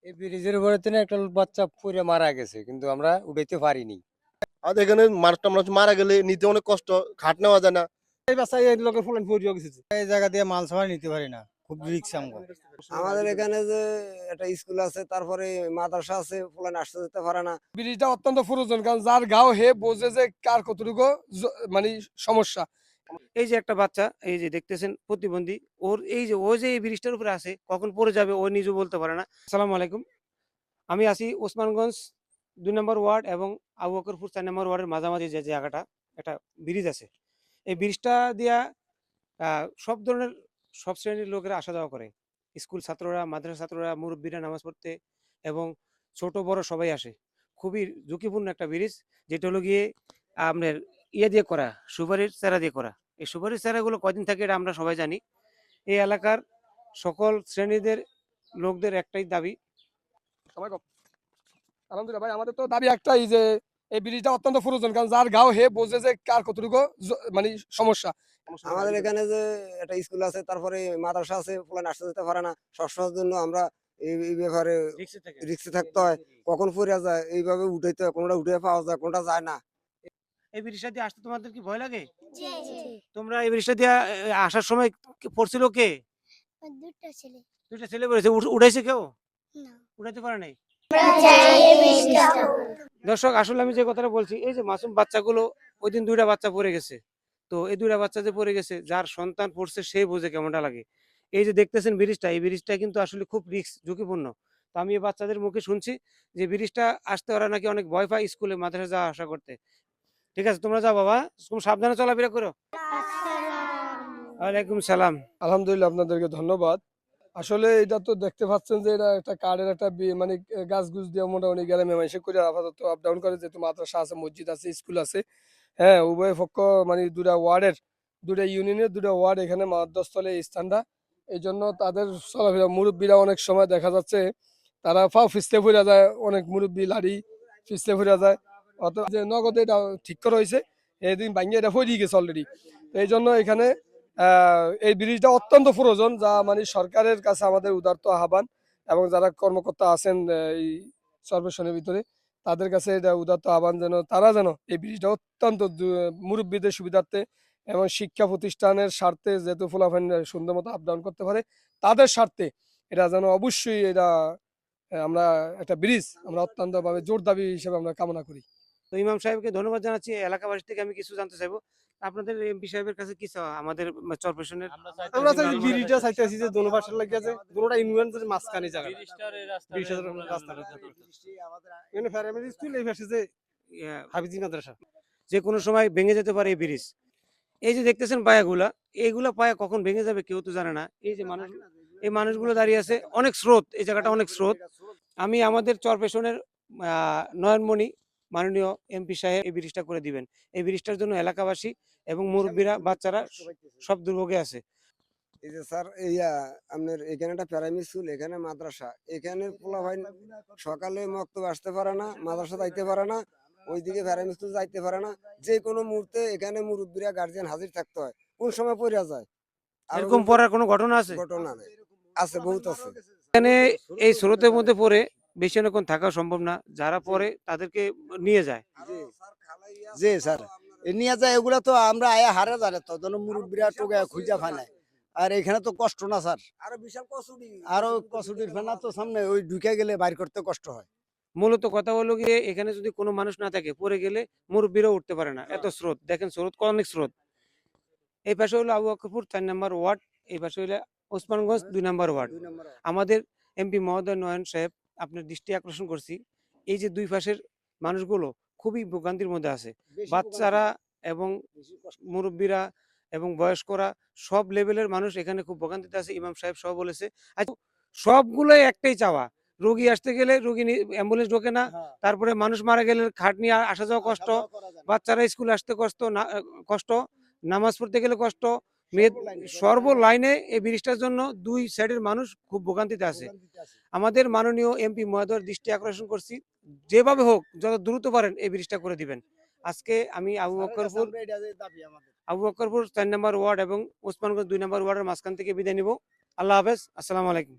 এই ব্রিজের উপরে তো না একটা বাচ্চা পড়ে মারা গেছে, কিন্তু আমরা উঠাইতে পারিনি। আমাদের এখানে মানুষ মারা গেলে নিতে অনেক কষ্ট, খাট নেওয়া যায় না। এই বাচ্চা এই লোকের ফুলেন পড়িয়ে গেছে। এই জায়গা দিয়ে মাল সামাল নিতে পারি না, খুব রিক্স আমগো। আমাদের এখানে যে একটা স্কুল আছে, তারপরে মাদ্রাসা আছে, ফুলান আসতে যেতে পারে না। ব্রিজটা অত্যন্ত প্রয়োজন, কারণ যার গাও হে বোঝে যে কার কতটুকু মানে সমস্যা। এই যে একটা বাচ্চা, এই যে দেখতেছেন প্রতিবন্ধী, ওর এই যে ও যে এই ব্রিজটার উপরে আছে, কখন পড়ে যাবে ও নিজে বলতে পারে না। আসসালামু আলাইকুম, আমি আছি ওসমানগঞ্জ 2 নম্বর ওয়ার্ড এবং আবু বকরপুর 4 নম্বর ওয়ার্ডের মাঝামাঝি যে জায়গাটা, একটা ব্রিজ আছে। এই ব্রিজটা দিয়া সব ধরনের সব শ্রেণীর লোকেরা আসা যাওয়া করে। স্কুল ছাত্ররা, মাদ্রাসা ছাত্ররা, মুরব্বীরা নামাজ পড়তে এবং ছোট বড় সবাই আসে। খুবই ঝুঁকিপূর্ণ একটা ব্রিজ, যেটা হলো গিয়ে আপনার ইয়ে দিয়ে করা, সুপারির চারা দিয়ে করা। এই সুপারির চারাগুলো কয়দিন থাকে এটা আমরা সবাই জানি। এই এলাকার সকল শ্রেণীদের লোকদের একটাই দাবি। সবাই কম। আলহামদুলিল্লাহ ভাই, আমাদের তো দাবি একটাই যে এই ব্রিজটা অত্যন্ত প্রয়োজন, কারণ যার গাও হে বোঝে যে কার কতটুকু মানে সমস্যা। আমাদের এখানে যে একটা স্কুল আছে, তারপরে মাদ্রাসা আছে, ফুলান আসতে যেতে পারে না। সবসময়ের জন্য আমরা এই ব্যাপারে রিক্সে থাকতে হয়। কখন পড়ে যায় এইভাবে উঠাইতে হয়, কোনটা উঠে পাওয়া যায়, কোনটা যায় না। এই ব্রিজটা দিয়ে আসতে তোমাদের কি ভয় লাগে? তোমরা এই ব্রিজটা দিয়ে আসার সময় পড়ছিল কে? দুটো ছেলে। দুইটা ছেলে পড়েছে, উঠাইছে কেউ? না। উঠাইতে পারে নাই। আমরা চাই এই ব্রিজটা হোক। দর্শক, আসলে আমি যে কথাটা বলছি, এই যে মাসুম বাচ্চাগুলো, ওই দিন 2টা বাচ্চা পড়ে গেছে। তো এই 2টা বাচ্চা যে পড়ে গেছে, যার সন্তান পড়ছে সে বোঝে কেমনটা লাগে। এই যে দেখতেছেন ব্রিজটা, এই ব্রিজটা কিন্তু আসলে খুব রিস্ক, ঝুঁকিপূর্ণ। তো আমি এই বাচ্চাদের মুখে শুনছি যে ব্রিজটা আসতে ওরা নাকি অনেক ভয় পায় স্কুলে মাদ্রাসা যাওয়া আসা করতে। ঠিক আছে, তোমরা যাও বাবা, তুমি সাবধানে চলাফেরা করো। ওয়ালাইকুম সালাম। আলহামদুলিল্লাহ, আপনাদেরকে ধন্যবাদ। আসলে এটা তো দেখতে পাচ্ছেন যে এটা একটা কার্ডের একটা মানে গাছ গুছ দিয়ে মোটামুটি গ্রামে মানুষে করে আপাতত আপ ডাউন করে, যেহেতু মাদ্রাসা আছে, মসজিদ আছে, স্কুল আছে। হ্যাঁ, উভয় পক্ষ মানে দুটা ইউনিয়নের 2টা ওয়ার্ড এখানে মধ্যস্থলে এই স্থানটা। এই জন্য তাদের চলাফেরা, মুরব্বীরা অনেক সময় দেখা যাচ্ছে তারা ফাও ফিসতে ফুরা যায়, অনেক মুরব্বী লাড়ি ফিসতে ফুরা যায়। অত যে নগদে এটা ঠিক করা হয়েছে, এদিন ভাঙ্গিয়ে এটা ফরিয়ে গেছে অলরেডি। এই জন্য এখানে এই ব্রিজটা অত্যন্ত প্রয়োজন, যা মানে সরকারের কাছে আমাদের উদারত আহ্বান, এবং যারা কর্মকর্তা আছেন এই কর্পোরেশনের ভিতরে, তাদের কাছে এটা উদারত আহ্বান যেন তারা যেন এই ব্রিজটা অত্যন্ত মুরব্বীদের সুবিধার্থে এবং শিক্ষা প্রতিষ্ঠানের স্বার্থে, যেহেতু ফলাফল সুন্দর মতো আপ ডাউন করতে পারে, তাদের স্বার্থে এটা যেন অবশ্যই এটা আমরা একটা ব্রিজ আমরা অত্যন্ত ভাবে জোর দাবি হিসেবে আমরা কামনা করি। তো ইমাম সাহেবকে ধন্যবাদ জানাচ্ছি। এলাকাবাসী থেকে আমি কিছু জানতে চাইবো, আপনাদের এমপি সাহেবের কাছে কি চাওয়া আমাদের চরপেশনের? আমরা চাই ব্রিজটা চাইতেছি যে দোনো পাশের লাগিয়ে আছে, দোনোটা ইউনিয়নের মাঝখানে জায়গা। এখানে প্রাইমারি স্কুল, এই পাশে যে হাফিজি মাদ্রাসা। যে কোনো সময় ভেঙে যেতে পারে এই ব্রিজ। এই যে দেখতেছেন পায়াগুলা, এইগুলা পায়া কখন ভেঙে যাবে কেউ তো জানে না। এই যে মানুষ, এই মানুষগুলো দাঁড়িয়ে আছে, অনেক স্রোত, এই জায়গাটা অনেক স্রোত। আমি আমাদের চরপেশনের নয়নমণি মাননীয় এমপি সাহেব এই ব্রিজটা করে দিবেন। এই ব্রিজটার জন্য এলাকাবাসী এবং মুরব্বীরা, বাচ্চারা সব দুর্ভোগে আছে। এই যে স্যার, আপনার এখানে একটা প্রাইমারি স্কুল, এখানে মাদ্রাসা, এখানে পোলাভাই সকালে মক্তব আসতে পারে না, মাদ্রাসা যাইতে পারে না, ওইদিকে প্রাইমারি স্কুল যাইতে পারে না। যে কোনো মুহূর্তে এখানে মুরব্বীরা গার্জিয়ান হাজির থাকতে হয়, কোন সময় পড়ে যায়। আর এরকম পড়ার কোনো ঘটনা আছে? ঘটনা নেই, আছে, বহুত আছে। এখানে এই স্রোতের মধ্যে পড়ে বেশি অনেকক্ষণ থাকা সম্ভব না, যারা পড়ে তাদেরকে নিয়ে যায়। জি স্যার, নিয়ে যায় এগুলা তো আমরা আয়া হারে জানে তো মুরব্বীরা টোকে খুঁজা পায় না। আর এখানে তো কষ্ট না স্যার, আরো বিশাল কসুটি, আরো কচুটির ফেনা তো সামনে, ওই ঢুকে গেলে বাইর করতে কষ্ট হয়। মূলত কথা হলো গিয়ে, এখানে যদি কোনো মানুষ না থাকে, পড়ে গেলে মুরব্বীরাও উঠতে পারে না, এত স্রোত। দেখেন স্রোত, অনেক স্রোত। এই পাশে হলো আবু বকরপুর 4 নম্বর ওয়ার্ড, এই পাশে হলো ওসমানগঞ্জ 2 নম্বর ওয়ার্ড। আমাদের এমপি মহোদয় নয়ন সাহেব, আপনার দৃষ্টি আকর্ষণ করছি, এই যে দুই পাশের মানুষগুলো খুবই ভোগান্তির মধ্যে আছে। বাচ্চারা এবং মুরব্বীরা এবং বয়স্করা, সব লেভেলের মানুষ এখানে খুব ভোগান্তিতে আছে। ইমাম সাহেব সব বলেছে। আচ্ছা, সবগুলোই একটাই চাওয়া, রোগী আসতে গেলে রোগী অ্যাম্বুলেন্স ঢোকে না, তারপরে মানুষ মারা গেলে খাট নিয়ে আসা যাওয়া কষ্ট, বাচ্চারা স্কুল আসতে কষ্ট, নামাজ পড়তে গেলে কষ্ট, সর্ব লাইনে এই ব্রিজটার জন্য দুই সাইডের মানুষ খুব ভোগান্তিতে আছে। আমাদের মাননীয় এমপি মহোদয়ের দৃষ্টি আকর্ষণ করছি, যেভাবে হোক যত দ্রুত পারেন এই ব্রিজটা করে দিবেন। আজকে আমি আবু বকরপুর 4 নম্বর ওয়ার্ড এবং ওসমানগঞ্জ 2 নম্বর ওয়ার্ডের মাঝখান থেকে বিদায় নিব। আল্লাহ হাফেজ, আসসালামু আলাইকুম।